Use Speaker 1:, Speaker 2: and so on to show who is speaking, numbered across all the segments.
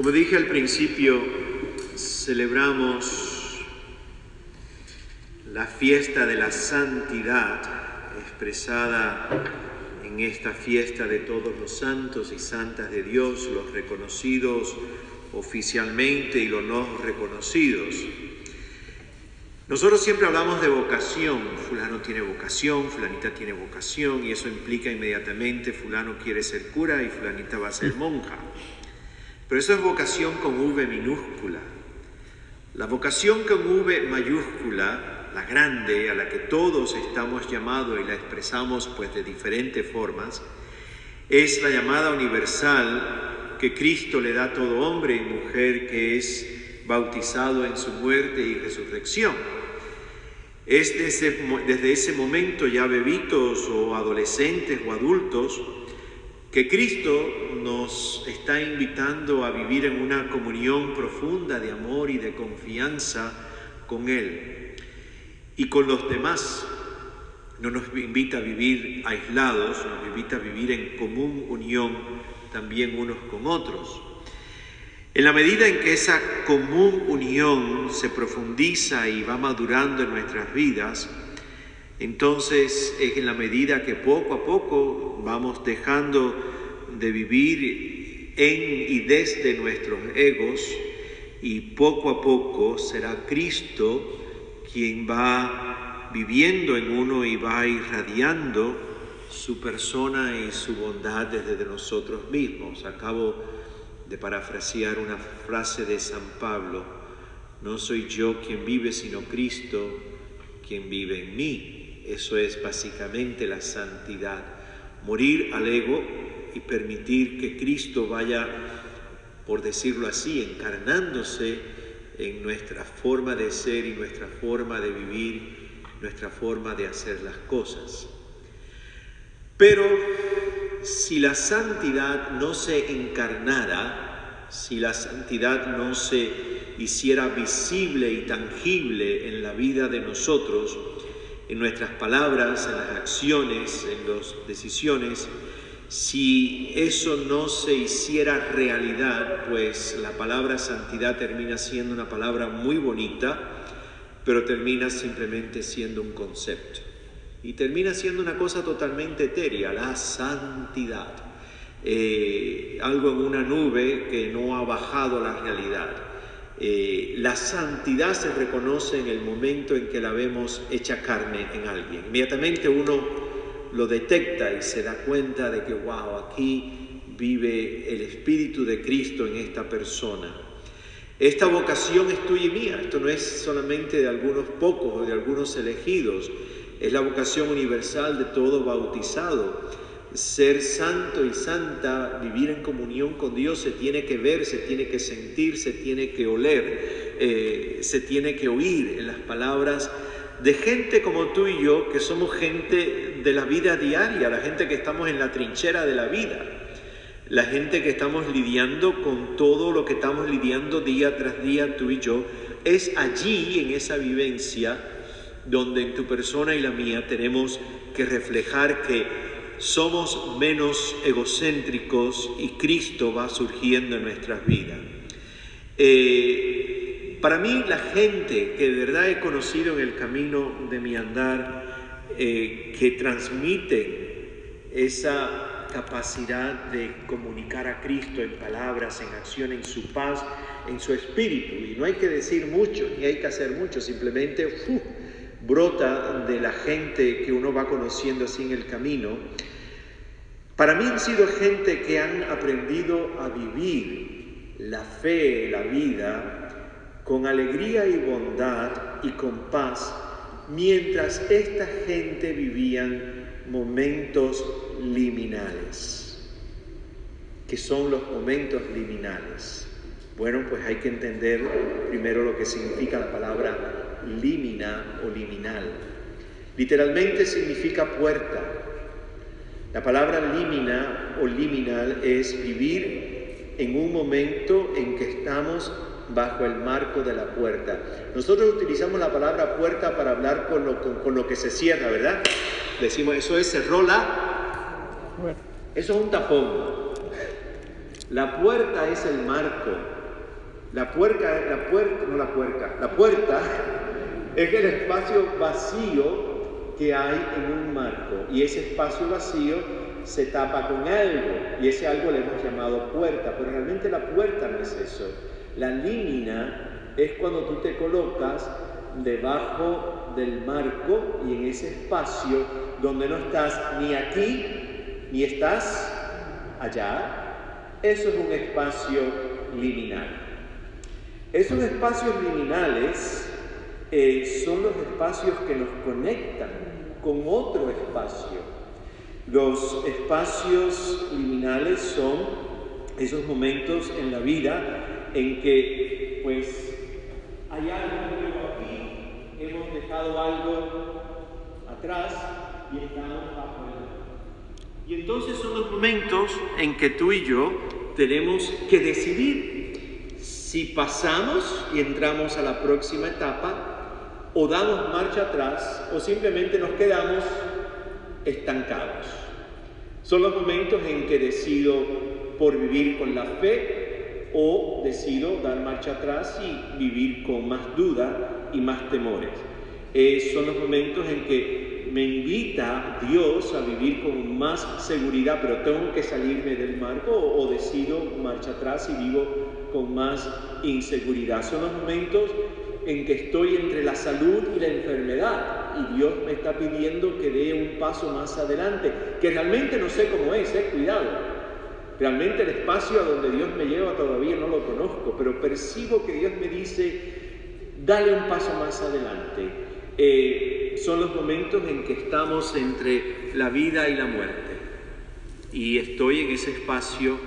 Speaker 1: Como dije al principio, celebramos la fiesta de la santidad expresada en esta fiesta de todos los santos y santas de Dios, los reconocidos oficialmente y los no reconocidos. Nosotros siempre hablamos de vocación, fulano tiene vocación, fulanita tiene vocación, y eso implica inmediatamente fulano quiere ser cura y fulanita va a ser monja. Pero eso es vocación con V minúscula. La vocación con V mayúscula, la grande, a la que todos estamos llamados y la expresamos pues de diferentes formas, es la llamada universal que Cristo le da a todo hombre y mujer que es bautizado en su muerte y resurrección. Es desde ese momento, ya bebitos o adolescentes o adultos, que Cristo nos está invitando a vivir en una comunión profunda de amor y de confianza con Él y con los demás. No nos invita a vivir aislados, nos invita a vivir en común unión también unos con otros. En la medida en que esa común unión se profundiza y va madurando en nuestras vidas, entonces es en la medida que poco a poco vamos dejando de vivir en y desde nuestros egos, y poco a poco será Cristo quien va viviendo en uno y va irradiando su persona y su bondad desde nosotros mismos. Acabo de parafrasear una frase de San Pablo: no soy yo quien vive, sino Cristo quien vive en mí. Eso es básicamente la santidad, morir al ego y permitir que Cristo vaya, por decirlo así, encarnándose en nuestra forma de ser y nuestra forma de vivir, nuestra forma de hacer las cosas. Pero si la santidad no se encarnara, si la santidad no se hiciera visible y tangible en la vida de nosotros, en nuestras palabras, en las acciones, en las decisiones, si eso no se hiciera realidad, pues la palabra santidad termina siendo una palabra muy bonita, pero termina simplemente siendo un concepto. Y termina siendo una cosa totalmente etérea, la santidad. Algo en una nube que no ha bajado a la realidad. La santidad se reconoce en el momento en que la vemos hecha carne en alguien. Inmediatamente uno lo detecta y se da cuenta de que, wow, aquí vive el Espíritu de Cristo en esta persona. Esta vocación es tuya y mía. Esto no es solamente de algunos pocos o de algunos elegidos. Es la vocación universal de todo bautizado. Ser santo y santa, vivir en comunión con Dios, se tiene que ver, se tiene que sentir, se tiene que oler, se tiene que oír en las palabras de gente como tú y yo, que somos gente de la vida diaria, la gente que estamos en la trinchera de la vida, la gente que estamos lidiando con todo lo que estamos lidiando día tras día tú y yo. Es allí, en esa vivencia, donde en tu persona y la mía tenemos que reflejar que somos menos egocéntricos y Cristo va surgiendo en nuestras vidas. Para mí, la gente que de verdad he conocido en el camino de mi andar, que transmite esa capacidad de comunicar a Cristo en palabras, en acción, en su paz, en su espíritu, y no hay que decir mucho, ni hay que hacer mucho, simplemente brota de la gente que uno va conociendo así en el camino. Para mí han sido gente que han aprendido a vivir la fe, la vida, con alegría y bondad y con paz, mientras esta gente vivían momentos liminales. ¿Qué son los momentos liminales? Bueno, pues hay que entender primero lo que significa la palabra límina o liminal. Literalmente significa puerta. La palabra límina o liminal es vivir en un momento en que estamos bajo el marco de la puerta. Nosotros utilizamos la palabra puerta para hablar con lo que se cierra, ¿verdad? Decimos, eso es cerró la... Eso es un tapón. La puerta es el marco. La puerta es el espacio vacío que hay en un marco, y ese espacio vacío se tapa con algo, y ese algo le hemos llamado puerta, pero realmente la puerta no es eso. La límina es cuando tú te colocas debajo del marco y en ese espacio donde no estás ni aquí ni estás allá. Eso es un espacio liminal. Esos espacios liminales son los espacios que nos conectan con otro espacio. Los espacios liminales son esos momentos en la vida en que, pues, hay algo nuevo aquí, hemos dejado algo atrás y estamos bajo él. Y entonces son los momentos en que tú y yo tenemos que decidir si pasamos y entramos a la próxima etapa, o damos marcha atrás, o simplemente nos quedamos estancados. Son los momentos en que decido por vivir con la fe, o decido dar marcha atrás y vivir con más duda y más temores. Son los momentos en que me invita Dios a vivir con más seguridad, pero tengo que salirme del marco, o decido marcha atrás y vivo con más inseguridad. Son los momentos en que estoy entre la salud y la enfermedad, y Dios me está pidiendo que dé un paso más adelante, que realmente no sé cómo es, cuidado. Realmente el espacio a donde Dios me lleva todavía no lo conozco, pero percibo que Dios me dice, dale un paso más adelante. Son los momentos en que estamos entre la vida y la muerte, y estoy en ese espacio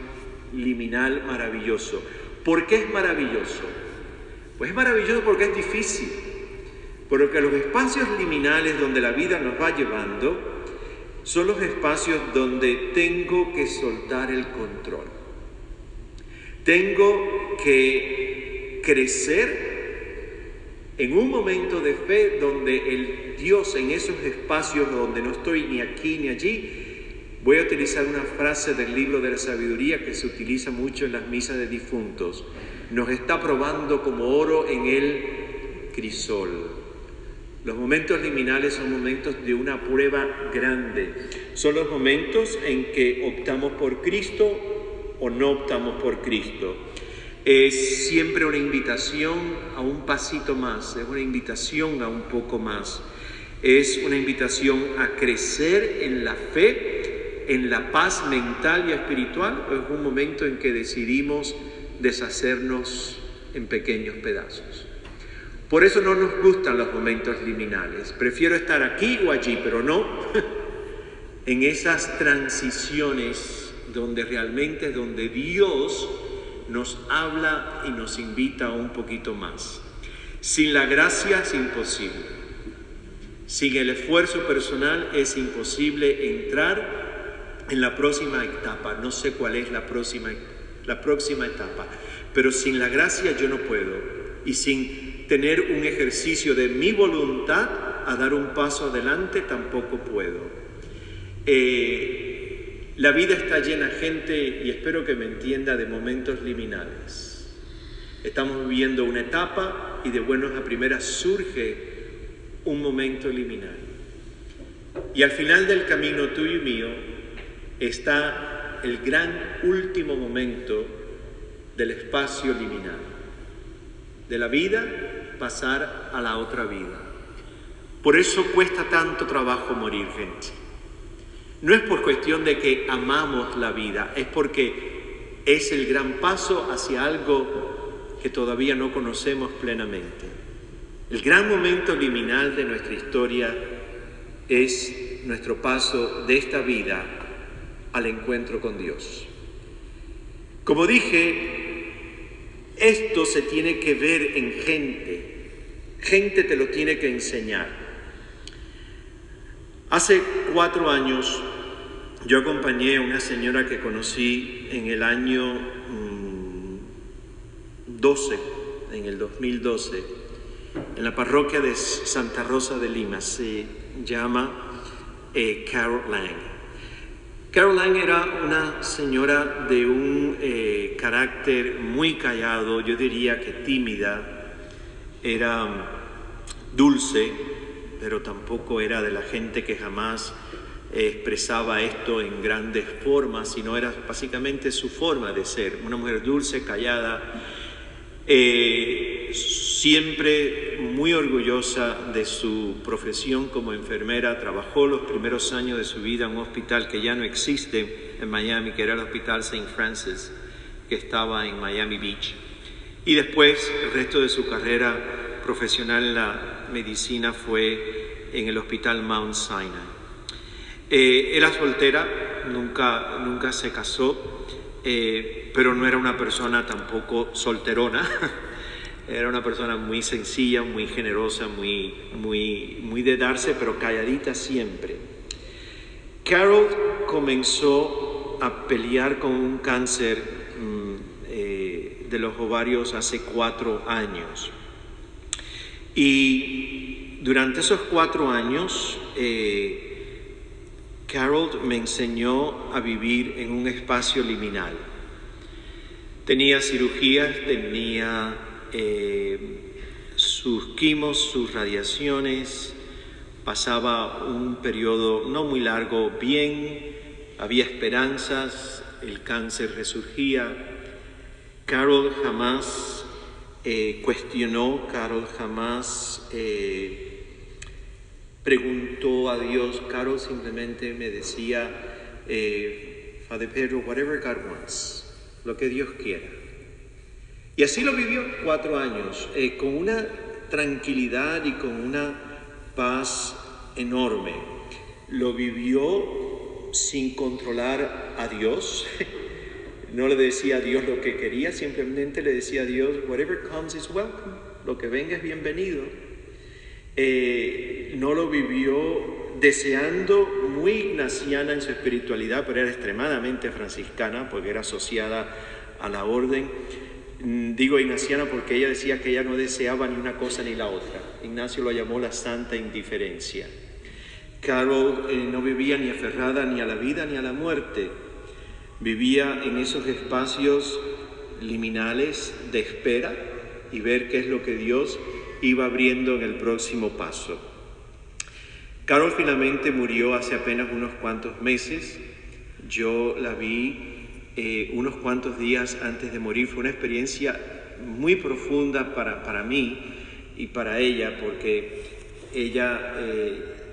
Speaker 1: liminal maravilloso. ¿Por qué es maravilloso? Pues es maravilloso porque es difícil, porque los espacios liminales donde la vida nos va llevando son los espacios donde tengo que soltar el control. Tengo que crecer en un momento de fe donde el Dios, en esos espacios donde no estoy ni aquí ni allí. Voy a utilizar una frase del libro de la sabiduría que se utiliza mucho en las misas de difuntos. Nos está probando como oro en el crisol. Los momentos liminales son momentos de una prueba grande. Son los momentos en que optamos por Cristo o no optamos por Cristo. Es siempre una invitación a un pasito más, es una invitación a un poco más. Es una invitación a crecer en la fe, en la paz mental y espiritual, o es un momento en que decidimos deshacernos en pequeños pedazos. Por eso no nos gustan los momentos liminales. Prefiero estar aquí o allí, pero no en esas transiciones donde realmente es donde Dios nos habla y nos invita a un poquito más. Sin la gracia es imposible. Sin el esfuerzo personal es imposible entrar en la próxima etapa. No sé cuál es la próxima etapa, pero sin la gracia yo no puedo, y sin tener un ejercicio de mi voluntad a dar un paso adelante tampoco puedo. La vida está llena, gente, y espero que me entienda, de momentos liminales. Estamos viviendo una etapa y de buenas a primeras surge un momento liminal, y al final del camino tuyo y mío está el gran último momento del espacio liminal, de la vida pasar a la otra vida. Por eso cuesta tanto trabajo morir, gente. No es por cuestión de que amamos la vida, es porque es el gran paso hacia algo que todavía no conocemos plenamente. El gran momento liminal de nuestra historia es nuestro paso de esta vida al encuentro con Dios. Como dije, esto se tiene que ver en gente. Gente te lo tiene que enseñar. Hace 4 años yo acompañé a una señora que conocí en el año 12, en el 2012, en la parroquia de Santa Rosa de Lima. Se llama Carol Lang. Caroline era una señora de un carácter muy callado, yo diría que tímida, era dulce, pero tampoco era de la gente que jamás expresaba esto en grandes formas, sino era básicamente su forma de ser, una mujer dulce, callada, siempre muy orgullosa de su profesión como enfermera. Trabajó los primeros años de su vida en un hospital que ya no existe en Miami, que era el Hospital St. Francis, que estaba en Miami Beach. Y después, el resto de su carrera profesional en la medicina fue en el Hospital Mount Sinai. Era soltera, nunca se casó, pero no era una persona tampoco solterona. Era una persona muy sencilla, muy generosa, muy de darse, pero calladita siempre. Carol comenzó a pelear con un cáncer de los ovarios hace 4 años. Y durante esos 4 años, Carol me enseñó a vivir en un espacio liminal. Tenía cirugías, tenía sus quimos, sus radiaciones, pasaba un periodo no muy largo bien, había esperanzas, el cáncer resurgía. Carol jamás cuestionó, Carol jamás preguntó a Dios. Carol simplemente me decía, Father Pedro, whatever God wants, lo que Dios quiera. Y así lo vivió 4 años, con una tranquilidad y con una paz enorme. Lo vivió sin controlar a Dios. No le decía a Dios lo que quería, simplemente le decía a Dios, whatever comes is welcome, lo que venga es bienvenido. No lo vivió deseando, muy ignaciana en su espiritualidad, pero era extremadamente franciscana porque era asociada a la orden. Digo ignaciana porque ella decía que ella no deseaba ni una cosa ni la otra. Ignacio lo llamó la santa indiferencia. Carol no vivía ni aferrada ni a la vida ni a la muerte. Vivía en esos espacios liminales de espera y ver qué es lo que Dios iba abriendo en el próximo paso. Carol finalmente murió hace apenas unos cuantos meses. Yo la vi unos cuantos días antes de morir. Fue una experiencia muy profunda para mí y para ella, porque ella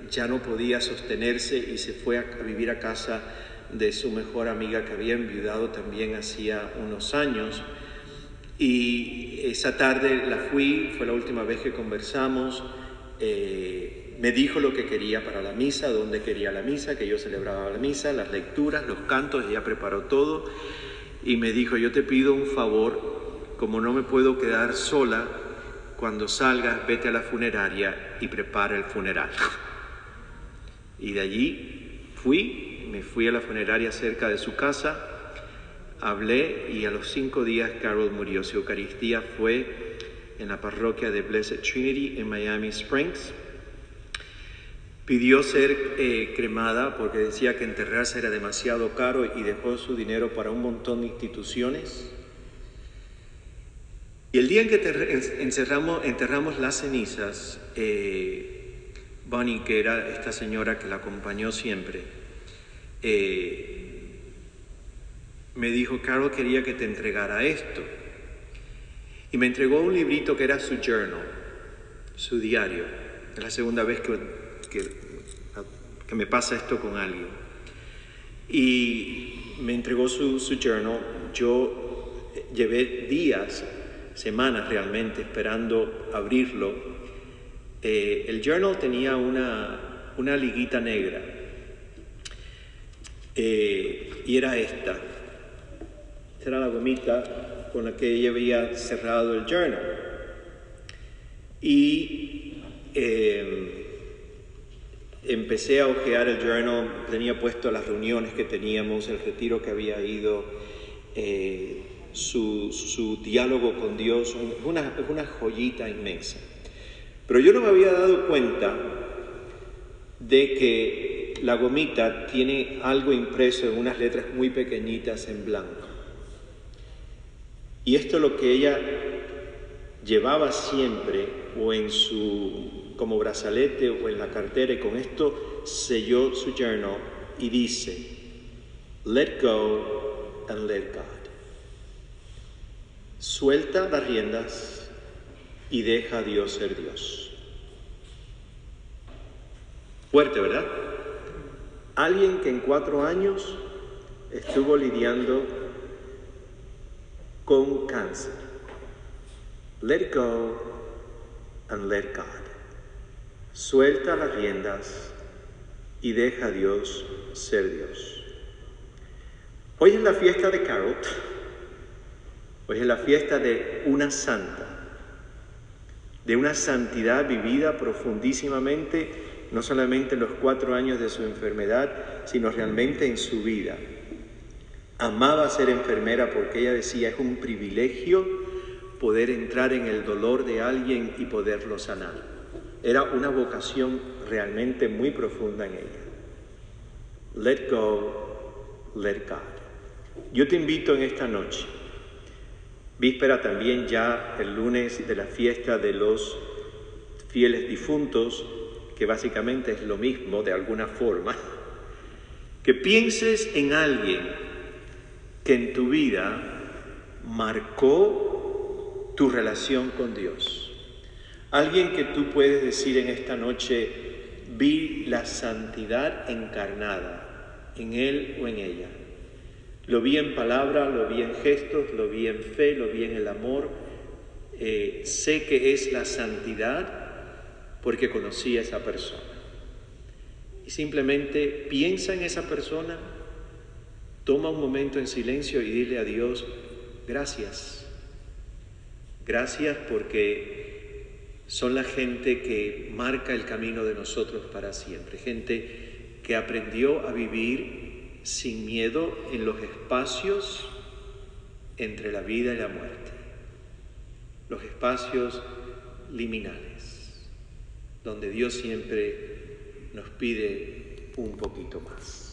Speaker 1: ya no podía sostenerse y se fue a vivir a casa de su mejor amiga que había enviudado también hacía unos años. Y esa tarde fue la última vez que conversamos. Me dijo lo que quería para la misa, dónde quería la misa, que yo celebraba la misa, las lecturas, los cantos, ella preparó todo. Y me dijo, yo te pido un favor, como no me puedo quedar sola, cuando salgas, vete a la funeraria y prepara el funeral. Y de allí me fui a la funeraria cerca de su casa, hablé y a los 5 días Carol murió. Su Eucaristía fue en la parroquia de Blessed Trinity en Miami Springs. Pidió ser cremada porque decía que enterrarse era demasiado caro y dejó su dinero para un montón de instituciones. Y el día en que enterramos las cenizas, Bonnie, que era esta señora que la acompañó siempre, me dijo, Carol quería que te entregara esto. Y me entregó un librito que era su journal, su diario. Es la segunda vez que me pasa esto con alguien. Y me entregó su journal. Yo llevé días, semanas realmente, esperando abrirlo. El journal tenía una liguita negra. Y era esta. Esta era la gomita con la que ella había cerrado el journal. Y empecé a hojear el journal, tenía puesto las reuniones que teníamos, el retiro que había ido, su diálogo con Dios, una joyita inmensa. Pero yo no me había dado cuenta de que la gomita tiene algo impreso en unas letras muy pequeñitas en blanco. Y esto es lo que ella llevaba siempre, o en su, como brazalete o en la cartera, y con esto selló su journal y dice: let go and let God. Suelta las riendas y deja a Dios ser Dios. Fuerte, ¿verdad? Alguien que en 4 años estuvo lidiando con cáncer. Let go and let God. Suelta las riendas y deja a Dios ser Dios. Hoy es la fiesta de Carol. Hoy es la fiesta de una santa, de una santidad vivida profundísimamente, no solamente en los 4 años de su enfermedad, sino realmente en su vida. Amaba ser enfermera porque ella decía: es un privilegio poder entrar en el dolor de alguien y poderlo sanar. Era una vocación realmente muy profunda en ella. Let go, let God. Yo te invito en esta noche, víspera también ya el lunes de la fiesta de los fieles difuntos, que básicamente es lo mismo de alguna forma, que pienses en alguien que en tu vida marcó tu relación con Dios. Alguien que tú puedes decir en esta noche: vi la santidad encarnada en él o en ella. Lo vi en palabra, lo vi en gestos, lo vi en fe, lo vi en el amor. Sé que es la santidad porque conocí a esa persona. Y simplemente piensa en esa persona, toma un momento en silencio y dile a Dios: gracias. Gracias porque son la gente que marca el camino de nosotros para siempre. Gente que aprendió a vivir sin miedo en los espacios entre la vida y la muerte, los espacios liminales, donde Dios siempre nos pide un poquito más.